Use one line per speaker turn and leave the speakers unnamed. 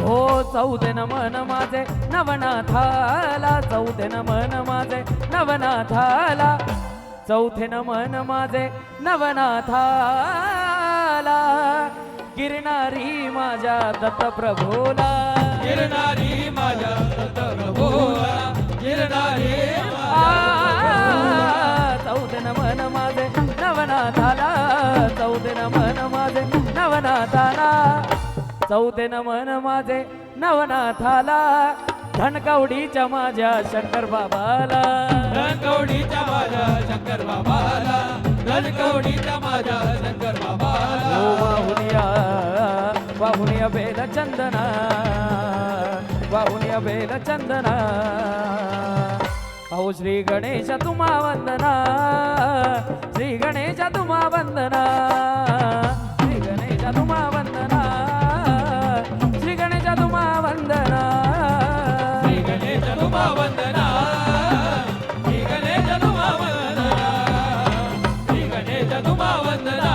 हो चौथे मन माझे नवनाथाला, चौथे मन माझे नवनाथाला, चौथे मन माझे नवनाथाला, गिरणारी माझ्या दत्तप्रभूला,
गिरणारी माझ्या दत्तप्रभूला, गिरणारी
चौथे मन माझे नवनाथाला, चौथे मन माझे नवनाथाला, चौथे मन माझे नवनाथाला, धनकवडीच्या माझ्या शंकर बाबाला,
धनकवडीच्या माझ्या शंकर बाबाला, धनकवडीच्या माझ्या शंकर बाबाला.
ओ वाहुनिया वाहुनिया बेल चंदना, वाहुनिया बेल चंदना, अहो श्री गणेश तुम्हा वंदना, श्री गणेश तुम्हा वंदना, श्री गणेश तुम्हा वंदना, श्री गणेश तुम्हा वंदना,
श्री गणेश तुम्हा वंदना, श्री गणेश तुम्हा वंदना, श्री गणेश तुम्हा वंदना.